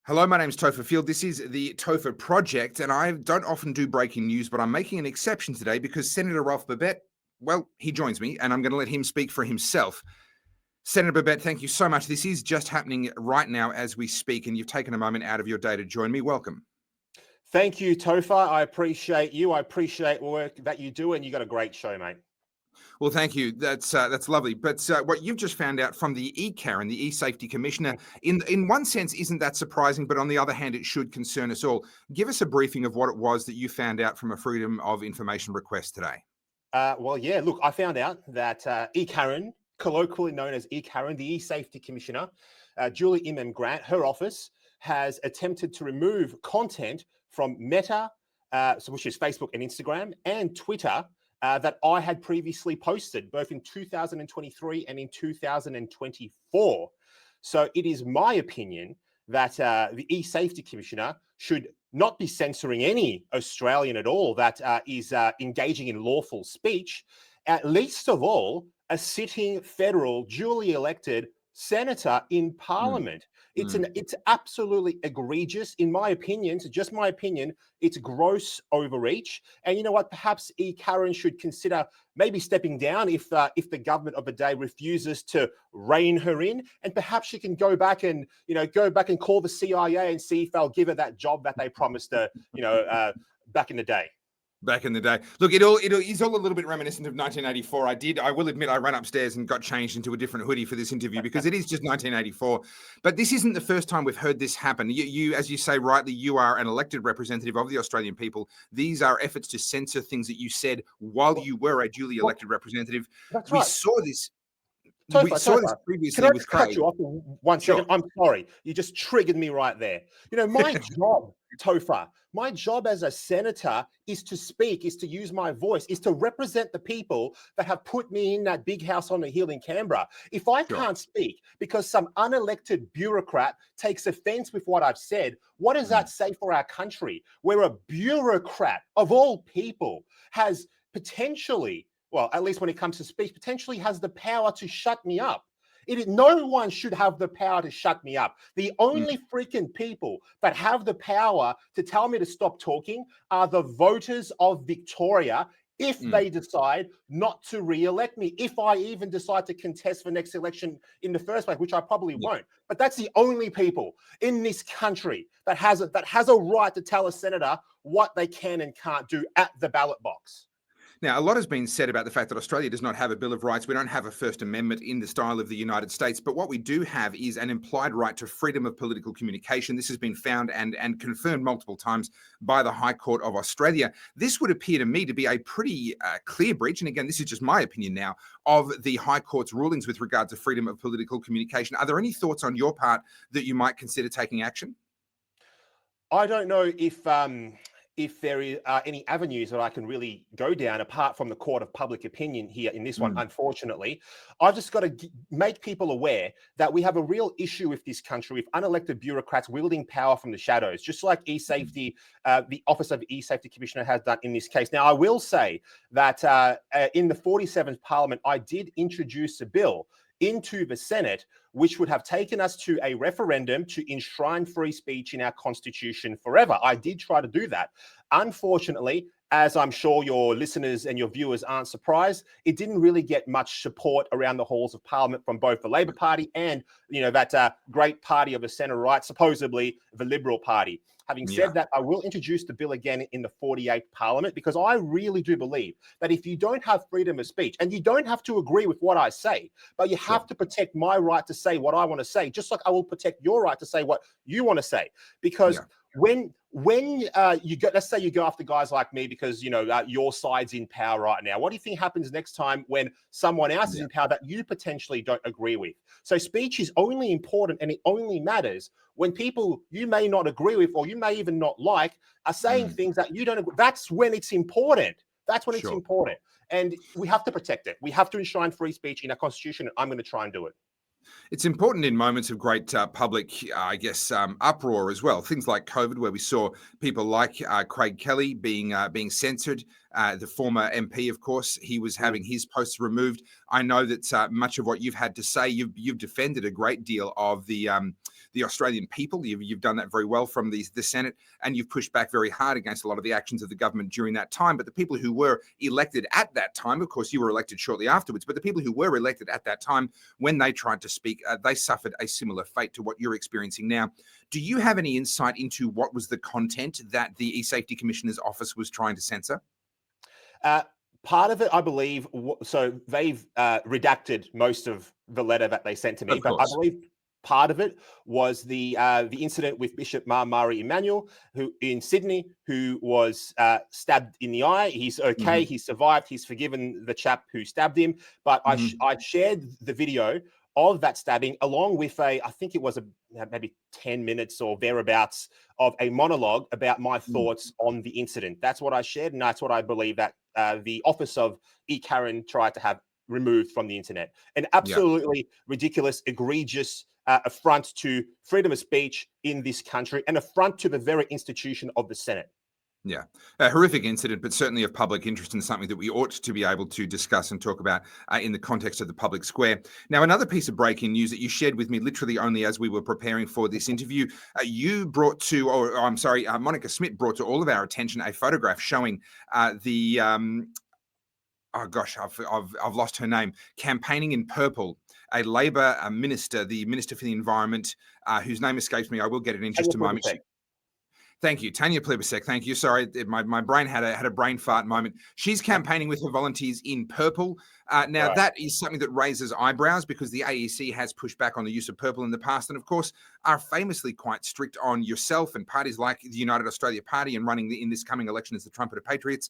Hello, my name's Topher Field. This is the Topher Project, and I don't often do breaking news, but I'm making an exception today because Senator Ralph Babet, well, he joins me, and I'm going to let him speak for himself. Senator Babet, thank you so much. This is just happening right now as we speak, and you've taken a moment out of your day to join me. Welcome. Thank you, Topher. I appreciate you. I appreciate work that you do, and you got a great show, mate. Well, thank you. That's lovely. But what you've just found out from the ECARN, the E-Safety Commissioner, in one sense, isn't that surprising? But on the other hand, it should concern us all. Give us a briefing of what it was that you found out from a Freedom of Information request today. Yeah, look, I found out that ECARN, colloquially known as ECARN, the E-Safety Commissioner, Julie Imam Grant, her office has attempted to remove content from Meta, which is Facebook and Instagram, and Twitter, that I had previously posted, both in 2023 and in 2024. So it is my opinion that the E-Safety Commissioner should not be censoring any Australian at all that is engaging in lawful speech, at least of all, a sitting federal, duly elected senator in Mm, parliament. mm. It's absolutely egregious, in my opinion. So just my opinion, it's gross overreach. And you know what? Perhaps Karen should consider maybe stepping down if the government of the day refuses to rein her in, and perhaps she can go back and call the CIA and see if they'll give her that job that they promised her, back in the day. Back in the day. Look, it is all a little bit reminiscent of 1984. I will admit, I ran upstairs and got changed into a different hoodie for this interview because it is just 1984. But this isn't the first time we've heard this happen. You, as you say rightly, you are an elected representative of the Australian people. These are efforts to censor things that you said while you were a duly elected representative. That's We right. saw this. We saw this Topher, can previously I with just cut Craig. you off for 1 second? Sure. I'm sorry. You just triggered me right there. My job, Topher, my job as a senator is to speak, is to use my voice, is to represent the people that have put me in that big house on the hill in Canberra. If I Sure. can't speak because some unelected bureaucrat takes offense with what I've said, what does that say for our country, where a bureaucrat of all people has potentially, well, at least when it comes to speech, potentially has the power to shut me up? No one should have the power to shut me up. The only freaking people that have the power to tell me to stop talking are the voters of Victoria, if they decide not to re-elect me, if I even decide to contest for next election in the first place, which I probably won't. But that's the only people in this country that has a right to tell a senator what they can and can't do at the ballot box. Now, a lot has been said about the fact that Australia does not have a Bill of Rights. We don't have a First Amendment in the style of the United States. But what we do have is an implied right to freedom of political communication. This has been found and confirmed multiple times by the High Court of Australia. This would appear to me to be a pretty clear breach. And again, this is just my opinion now, of the High Court's rulings with regard to freedom of political communication. Are there any thoughts on your part that you might consider taking action? I don't know if there are any avenues that I can really go down apart from the court of public opinion here in this one. Unfortunately, I've just got to make people aware that we have a real issue with this country with unelected bureaucrats wielding power from the shadows, just like e-safety, the Office of E-Safety Commissioner has done in this case. Now, I will say that in the 47th Parliament, I did introduce a bill into the Senate, which would have taken us to a referendum to enshrine free speech in our constitution forever. I did try to do that. Unfortunately, as I'm sure your listeners and your viewers aren't surprised, it didn't really get much support around the halls of Parliament from both the Labor Party and, that great party of the centre right, supposedly the Liberal Party. Having said that, I will introduce the bill again in the 48th Parliament, because I really do believe that if you don't have freedom of speech, and you don't have to agree with what I say, but you have to protect my right to say what I want to say, just like I will protect your right to say what you want to say. Because when you go, let's say you go after guys like me because your side's in power right now, what do you think happens next time when someone else is in power that you potentially don't agree with? So speech is only important, and it only matters when people you may not agree with, or you may even not like, are saying things that you don't agree. That's when it's important. That's when it's important. And we have to protect it. We have to enshrine free speech in our constitution, and I'm going to try and do it. It's important in moments of great public, uproar as well. Things like COVID, where we saw people like Craig Kelly being censored. The former MP, of course, he was having his posts removed. I know that much of what you've had to say, you've defended a great deal of the the Australian people. You've done that very well from the Senate, and you've pushed back very hard against a lot of the actions of the government during that time. But the people who were elected at that time, of course, you were elected shortly afterwards, but the people who were elected at that time, when they tried to speak, they suffered a similar fate to what you're experiencing now. Do you have any insight into what was the content that the E-Safety Commissioner's office was trying to censor? Part of it, I believe, so they've redacted most of the letter that they sent to me, Of but I course. believe part of it was the incident with Bishop Mari Emmanuel, who in Sydney, who was stabbed in the eye. He's okay. He survived. He's forgiven the chap who stabbed him. But I shared the video of that stabbing along with I think it was maybe 10 minutes or thereabouts of a monologue about my thoughts on the incident. That's what I shared, and that's what I believe that the office of E. Karen tried to have removed from the internet. An absolutely ridiculous, egregious affront to freedom of speech in this country, and affront to the very institution of the Senate. Yeah, a horrific incident, but certainly of public interest and something that we ought to be able to discuss and talk about in the context of the public square. Now, another piece of breaking news that you shared with me literally only as we were preparing for this interview, you brought to, or I'm sorry, Monica Smith brought to all of our attention a photograph showing oh gosh, I've lost her name, campaigning in purple, a Labor minister, the Minister for the Environment, whose name escapes me. I will get it in just a moment. Thank you, Tanya Plibersek. Thank you. Sorry, my brain had a brain fart moment. She's campaigning with her volunteers in purple. Now, that is something that raises eyebrows because the AEC has pushed back on the use of purple in the past, and of course, are famously quite strict on yourself and parties like the United Australia Party and running in this coming election as the Trumpet of Patriots.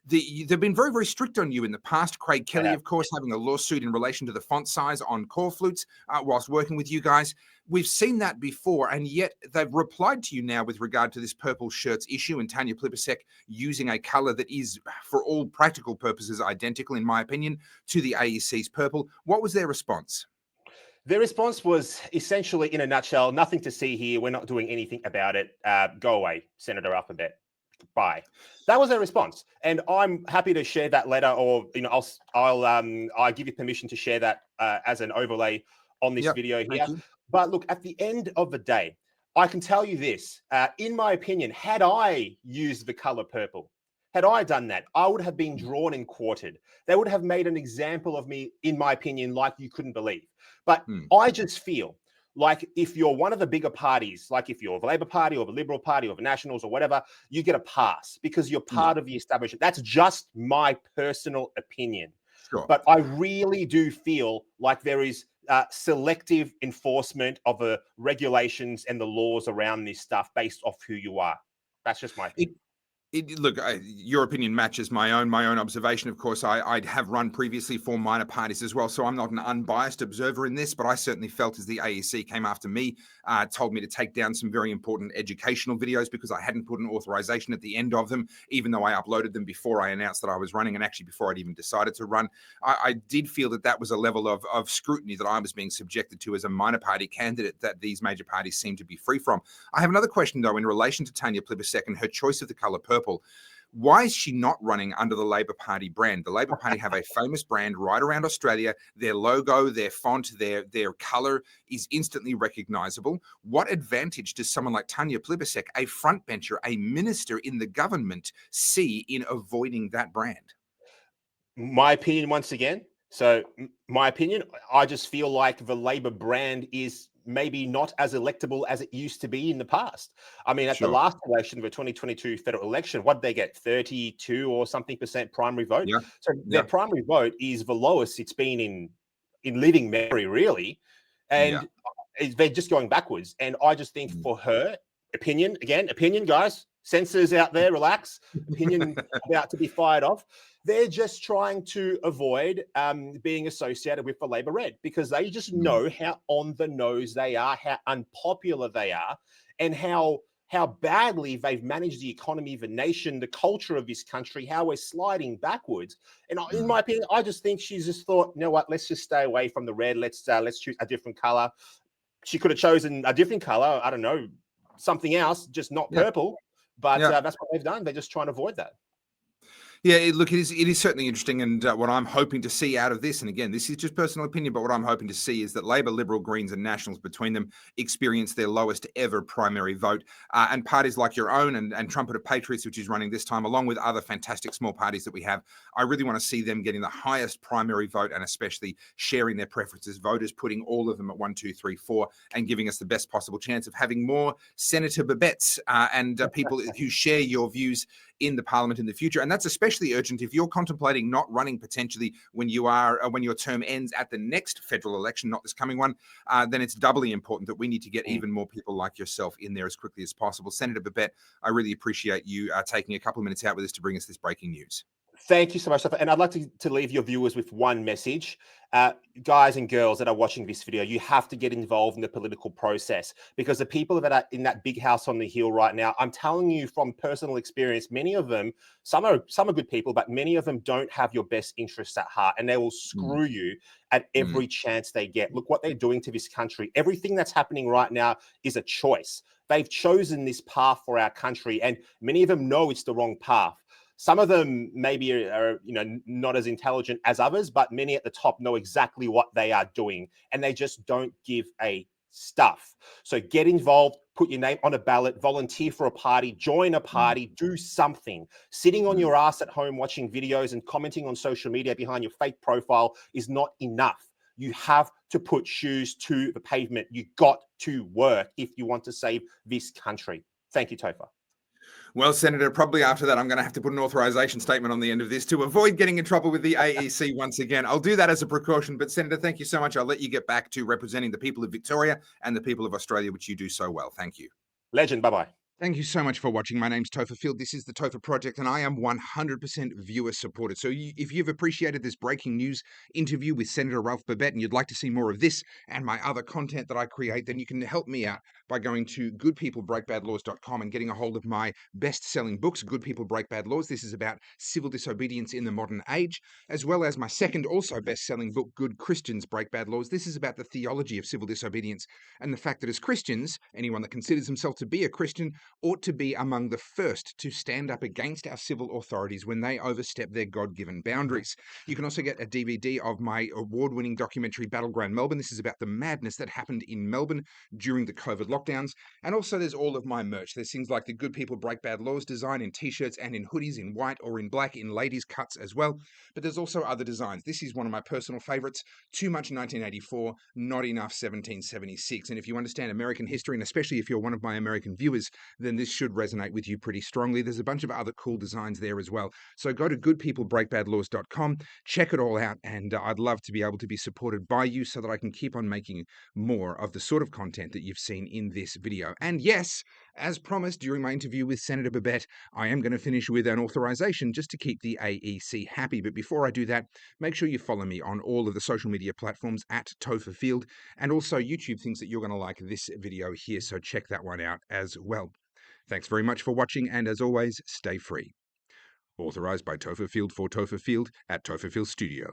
They've been very, very strict on you in the past. Craig Kelly, of course, having a lawsuit in relation to the font size on core flutes whilst working with you guys. We've seen that before, and yet they've replied to you now with regard to this purple shirts issue, and Tanya Plibersek using a colour that is, for all practical purposes, identical, in my opinion, to the AEC's purple. What was their response? Their response was essentially, in a nutshell, nothing to see here. We're not doing anything about it. Go away, Senator Ralph Babet. Bye. That was their response, and I'm happy to share that letter, or I'll give you permission to share that as an overlay on this video here. But look, at the end of the day, I can tell you this: in my opinion, had I used the color purple, had I done that, I would have been drawn and quartered. They would have made an example of me, in my opinion, like you couldn't believe. But I just feel like if you're one of the bigger parties, like if you're the Labor Party or the Liberal Party or the Nationals or whatever, you get a pass because you're part of the establishment. That's just my personal opinion. Sure. But I really do feel like there is selective enforcement of the regulations and the laws around this stuff based off who you are. That's just my opinion. Look, your opinion matches my own observation. Of course, I have run previously for minor parties as well, so I'm not an unbiased observer in this, but I certainly felt as the AEC came after me, told me to take down some very important educational videos because I hadn't put an authorization at the end of them, even though I uploaded them before I announced that I was running, and actually before I'd even decided to run. I did feel that that was a level of scrutiny that I was being subjected to as a minor party candidate that these major parties seem to be free from. I have another question, though, in relation to Tanya Plibersek and her choice of the colour purple. Why is she not running under the Labor Party brand? The Labor Party have a famous brand right around Australia. Their logo, their font, their colour is instantly recognisable. What advantage does someone like Tanya Plibersek, a frontbencher, a minister in the government, see in avoiding that brand? My opinion, once again. So my opinion, I just feel like the Labor brand is maybe not as electable as it used to be in the past. I mean, at the last election, the 2022 federal election, what did they get? 32 or something % primary vote. So their primary vote is the lowest it's been in living memory, really. And they're just going backwards. And I just think for her, opinion, guys, censors out there, relax, opinion about to be fired off. They're just trying to avoid being associated with the Labor Red because they just know how on the nose they are, how unpopular they are, and how badly they've managed the economy, the nation, the culture of this country, how we're sliding backwards. And in my opinion, I just think she's just thought, you know what, let's just stay away from the red. Let's choose a different color. She could have chosen a different color. I don't know, something else, just not purple. But that's what they've done. They're just trying to avoid that. Yeah, look, it is certainly interesting, and what I'm hoping to see out of this, and again, this is just personal opinion, but what I'm hoping to see is that Labor, Liberal, Greens, and Nationals between them experience their lowest ever primary vote, and parties like your own and Trumpet of Patriots, which is running this time, along with other fantastic small parties that we have. I really want to see them getting the highest primary vote, and especially sharing their preferences, voters putting all of them at 1, 2, 3, 4, and giving us the best possible chance of having more Senator Babets and people who share your views in the parliament in the future. And that's especially urgent if you're contemplating not running potentially when your term ends at the next federal election, not this coming one. Then it's doubly important that we need to get even more people like yourself in there as quickly as possible. Senator Babet, I really appreciate you taking a couple of minutes out with us to bring us this breaking news. Thank you so much, Topher. And I'd like to leave your viewers with one message. Guys and girls that are watching this video, you have to get involved in the political process, because the people that are in that big house on the hill right now, I'm telling you from personal experience, many of them, some are good people, but many of them don't have your best interests at heart, and they will Mm, screw you at mm, every chance they get. Look what they're doing to this country. Everything that's happening right now is a choice. They've chosen this path for our country, and many of them know it's the wrong path. Some of them maybe are, not as intelligent as others, but many at the top know exactly what they are doing, and they just don't give a stuff. So get involved, put your name on a ballot, volunteer for a party, join a mm, party, do something. Sitting on mm. your ass at home watching videos and commenting on social media behind your fake profile is not enough. You have to put shoes to the pavement. You got to work if you want to save this country. Thank you, Topher. Well, Senator, probably after that, I'm going to have to put an authorization statement on the end of this to avoid getting in trouble with the AEC once again. I'll do that as a precaution. But, Senator, thank you so much. I'll let you get back to representing the people of Victoria and the people of Australia, which you do so well. Thank you. Legend. Bye-bye. Thank you so much for watching. My name's Topher Field. This is the Topher Project, and I am 100% viewer supported. So if you've appreciated this breaking news interview with Senator Ralph Babet and you'd like to see more of this and my other content that I create, then you can help me out by going to goodpeoplebreakbadlaws.com and getting a hold of my best-selling books, Good People Break Bad Laws. This is about civil disobedience in the modern age, as well as my second also best-selling book, Good Christians Break Bad Laws. This is about the theology of civil disobedience and the fact that as Christians, anyone that considers himself to be a Christian ought to be among the first to stand up against our civil authorities when they overstep their God-given boundaries. You can also get a DVD of my award-winning documentary, Battleground Melbourne. This is about the madness that happened in Melbourne during the COVID lockdowns. And also there's all of my merch. There's things like the Good People Break Bad Laws design in t-shirts and in hoodies, in white or in black, in ladies' cuts as well. But there's also other designs. This is one of my personal favorites. Too much 1984, not enough 1776. And if you understand American history, and especially if you're one of my American viewers, then this should resonate with you pretty strongly. There's a bunch of other cool designs there as well. So go to goodpeoplebreakbadlaws.com, check it all out, and I'd love to be able to be supported by you so that I can keep on making more of the sort of content that you've seen in this video. And yes, as promised during my interview with Senator Babet, I am going to finish with an authorization just to keep the AEC happy. But before I do that, make sure you follow me on all of the social media platforms at Topher Field, and also YouTube thinks that you're going to like this video here, so check that one out as well. Thanks very much for watching, and as always, stay free. Authorized by Topher Field for Topher Field at Topher Field Studio.